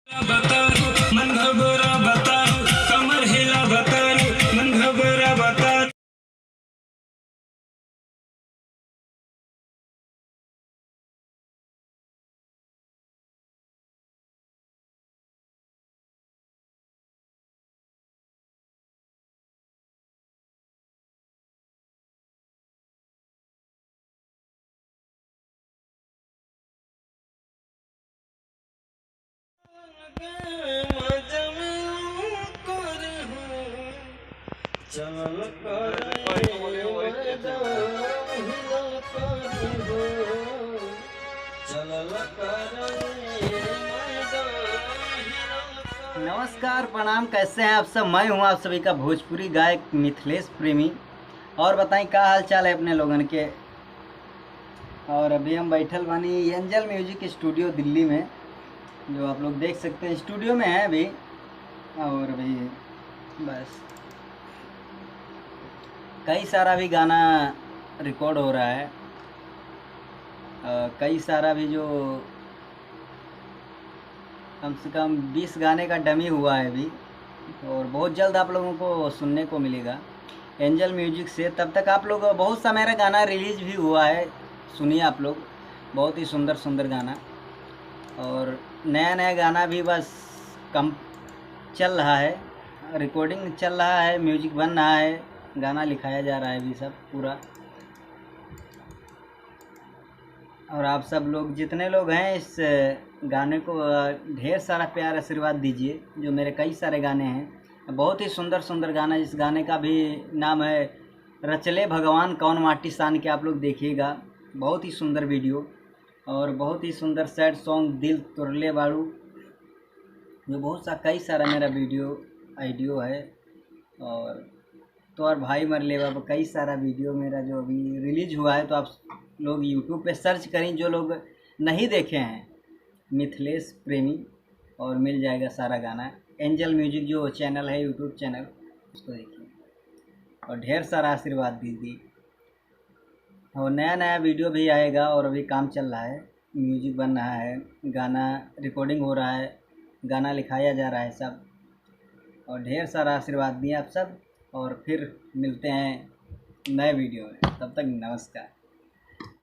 मन घबरा बता, कमर हिला बता, मन घबरा बता। नमस्कार, प्रणाम। कैसे हैं आप सब? मैं हूं आप सभी का भोजपुरी गायक मिथिलेश प्रेमी। और बताएं क्या हाल चाल है अपने लोगन के। और अभी हम बैठल बानी एंजल म्यूजिक स्टूडियो दिल्ली में, जो आप लोग देख सकते हैं स्टूडियो में है अभी। और अभी बस कई सारा भी गाना रिकॉर्ड हो रहा है, कई सारा भी जो कम से कम 20 गाने का डमी हुआ है अभी, और बहुत जल्द आप लोगों को सुनने को मिलेगा एंजल म्यूजिक से। तब तक आप लोग, बहुत सा मेरा गाना रिलीज भी हुआ है, सुनिए आप लोग, बहुत ही सुंदर सुंदर गाना। और नया नया गाना भी बस कम चल रहा है, रिकॉर्डिंग चल रहा है, म्यूजिक बन रहा है, गाना लिखाया जा रहा है अभी सब पूरा। और आप सब लोग जितने लोग हैं इस गाने को ढेर सारा प्यार आशीर्वाद दीजिए। जो मेरे कई सारे गाने हैं, बहुत ही सुंदर सुंदर गाना। इस गाने का भी नाम है रचले भगवान कौन माटी सान के, आप लोग देखिएगा। बहुत ही सुंदर वीडियो और बहुत ही सुंदर सैड सॉन्ग दिल तुरले बाड़ू, जो बहुत सा कई सारा मेरा आइडियो है। और तो और भाई मरले बाबा, कई सारा वीडियो मेरा जो अभी रिलीज हुआ है। तो आप लोग यूट्यूब पे सर्च करें, जो लोग नहीं देखे हैं, मिथिलेश प्रेमी, और मिल जाएगा सारा गाना। एंजल म्यूजिक जो चैनल है, यूट्यूब चैनल, उसको देखिए और ढेर सारा आशीर्वाद दीजिए। और नया नया वीडियो भी आएगा, और अभी काम चल रहा है, म्यूजिक बन रहा है, गाना रिकॉर्डिंग हो रहा है, गाना लिखाया जा रहा है सब। और ढेर सारा आशीर्वाद दिए आप सब, और फिर मिलते हैं नए वीडियो में। तब तक नमस्कार।